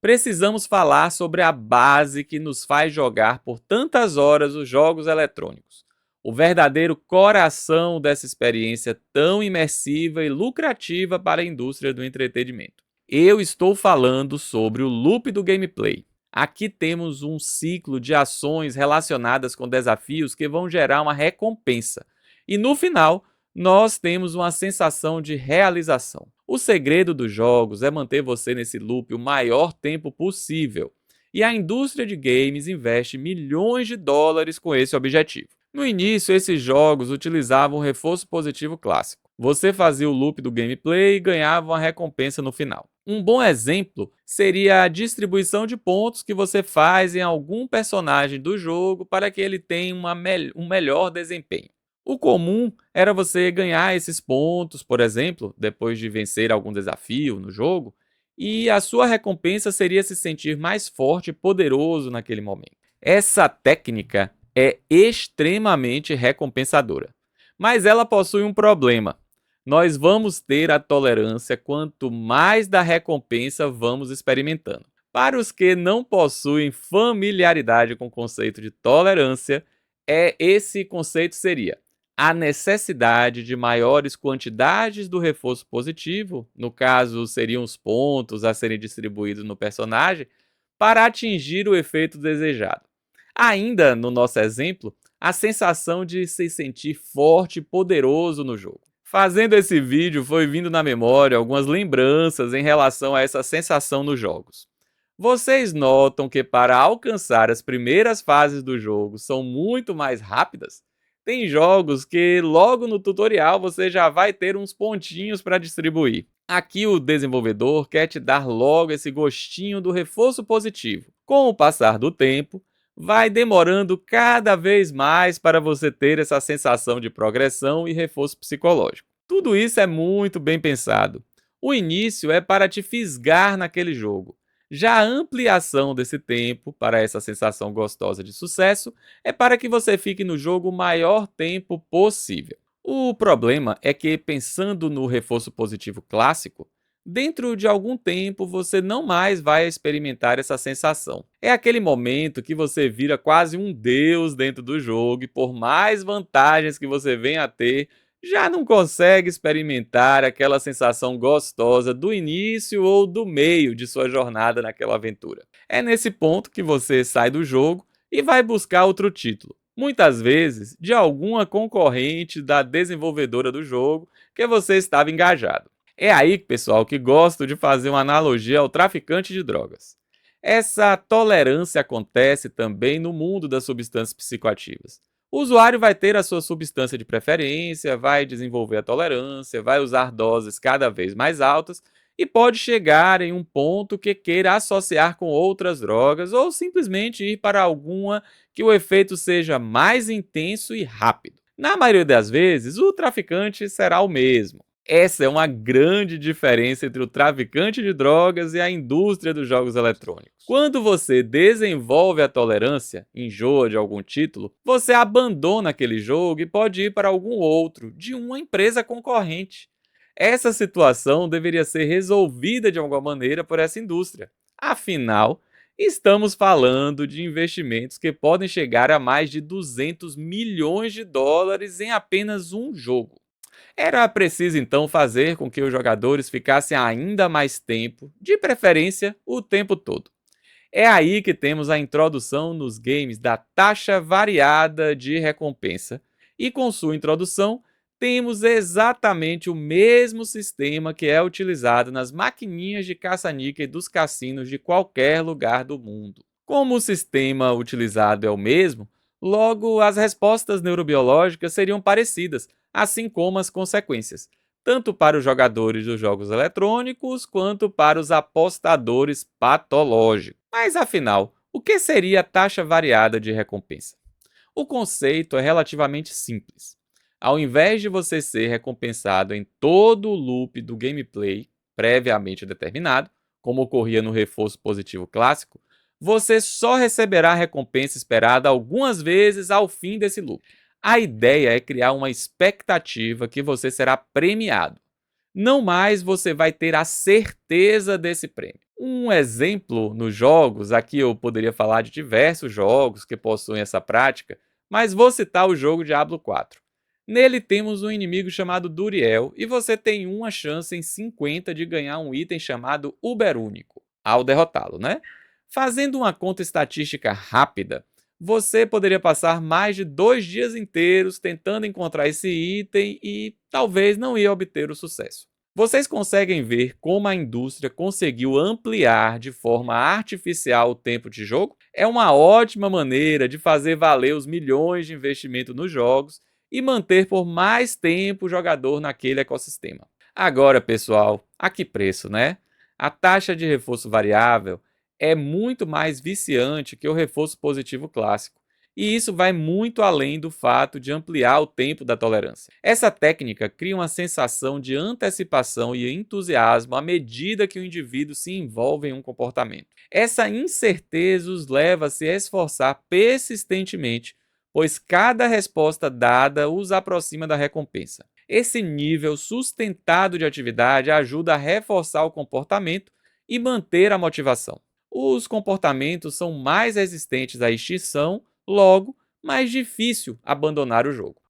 precisamos falar sobre a base que nos faz jogar por tantas horas os jogos eletrônicos. O verdadeiro coração dessa experiência tão imersiva e lucrativa para a indústria do entretenimento. Eu estou falando sobre o loop do gameplay. Aqui temos um ciclo de ações relacionadas com desafios que vão gerar uma recompensa. E no final, nós temos uma sensação de realização. O segredo dos jogos é manter você nesse loop o maior tempo possível. E a indústria de games investe milhões de dólares com esse objetivo. No início, esses jogos utilizavam o reforço positivo clássico. Você fazia o loop do gameplay e ganhava uma recompensa no final. Um bom exemplo seria a distribuição de pontos que você faz em algum personagem do jogo para que ele tenha um melhor desempenho. O comum era você ganhar esses pontos, por exemplo, depois de vencer algum desafio no jogo, e a sua recompensa seria se sentir mais forte e poderoso naquele momento. Essa técnica é extremamente recompensadora, mas ela possui um problema. Nós vamos ter a tolerância quanto mais da recompensa vamos experimentando. Para os que não possuem familiaridade com o conceito de tolerância, esse conceito seria a necessidade de maiores quantidades do reforço positivo, no caso seriam os pontos a serem distribuídos no personagem, para atingir o efeito desejado. Ainda no nosso exemplo, a sensação de se sentir forte e poderoso no jogo. Fazendo esse vídeo foi vindo na memória algumas lembranças em relação a essa sensação nos jogos. Vocês notam que para alcançar as primeiras fases do jogo são muito mais rápidas? Tem jogos que logo no tutorial você já vai ter uns pontinhos para distribuir. Aqui o desenvolvedor quer te dar logo esse gostinho do reforço positivo. Com o passar do tempo, vai demorando cada vez mais para você ter essa sensação de progressão e reforço psicológico. Tudo isso é muito bem pensado. O início é para te fisgar naquele jogo. Já a ampliação desse tempo para essa sensação gostosa de sucesso é para que você fique no jogo o maior tempo possível. O problema é que, pensando no reforço positivo clássico, dentro de algum tempo você não mais vai experimentar essa sensação. É aquele momento que você vira quase um deus dentro do jogo e por mais vantagens que você venha a ter, já não consegue experimentar aquela sensação gostosa do início ou do meio de sua jornada naquela aventura. É nesse ponto que você sai do jogo e vai buscar outro título, muitas vezes de alguma concorrente da desenvolvedora do jogo que você estava engajado. É aí, pessoal, que gosto de fazer uma analogia ao traficante de drogas. Essa tolerância acontece também no mundo das substâncias psicoativas. O usuário vai ter a sua substância de preferência, vai desenvolver a tolerância, vai usar doses cada vez mais altas e pode chegar em um ponto que queira associar com outras drogas ou simplesmente ir para alguma que o efeito seja mais intenso e rápido. Na maioria das vezes, o traficante será o mesmo. Essa é uma grande diferença entre o traficante de drogas e a indústria dos jogos eletrônicos. Quando você desenvolve a tolerância, enjoa de algum título, você abandona aquele jogo e pode ir para algum outro, de uma empresa concorrente. Essa situação deveria ser resolvida de alguma maneira por essa indústria. Afinal, estamos falando de investimentos que podem chegar a mais de 200 milhões de dólares em apenas um jogo. Era preciso então fazer com que os jogadores ficassem ainda mais tempo, de preferência o tempo todo. É aí que temos a introdução nos games da taxa variada de recompensa, e com sua introdução temos exatamente o mesmo sistema que é utilizado nas maquininhas de caça-níquel dos cassinos de qualquer lugar do mundo. Como o sistema utilizado é o mesmo, logo as respostas neurobiológicas seriam parecidas, assim como as consequências, tanto para os jogadores dos jogos eletrônicos quanto para os apostadores patológicos. Mas afinal, o que seria a taxa variada de recompensa? O conceito é relativamente simples. Ao invés de você ser recompensado em todo o loop do gameplay previamente determinado, como ocorria no reforço positivo clássico, você só receberá a recompensa esperada algumas vezes ao fim desse loop. A ideia é criar uma expectativa que você será premiado. não mais você vai ter a certeza desse prêmio. Um exemplo nos jogos, aqui eu poderia falar de diversos jogos que possuem essa prática, mas vou citar o jogo Diablo 4. Nele temos um inimigo chamado Duriel e você tem uma chance em 50 de ganhar um item chamado Uber Único, ao derrotá-lo, né? Fazendo uma conta estatística rápida, você poderia passar mais de 2 dias inteiros tentando encontrar esse item e talvez não ia obter o sucesso. Vocês conseguem ver como a indústria conseguiu ampliar de forma artificial o tempo de jogo? É uma ótima maneira de fazer valer os milhões de investimento nos jogos e manter por mais tempo o jogador naquele ecossistema. Agora, pessoal, a que preço, né? A taxa de reforço variável é muito mais viciante que o reforço positivo clássico. E isso vai muito além do fato de ampliar o tempo da tolerância. Essa técnica cria uma sensação de antecipação e entusiasmo à medida que o indivíduo se envolve em um comportamento. Essa incerteza os leva a se esforçar persistentemente, pois cada resposta dada os aproxima da recompensa. Esse nível sustentado de atividade ajuda a reforçar o comportamento e manter a motivação. Os comportamentos são mais resistentes à extinção, logo, mais difícil abandonar o jogo.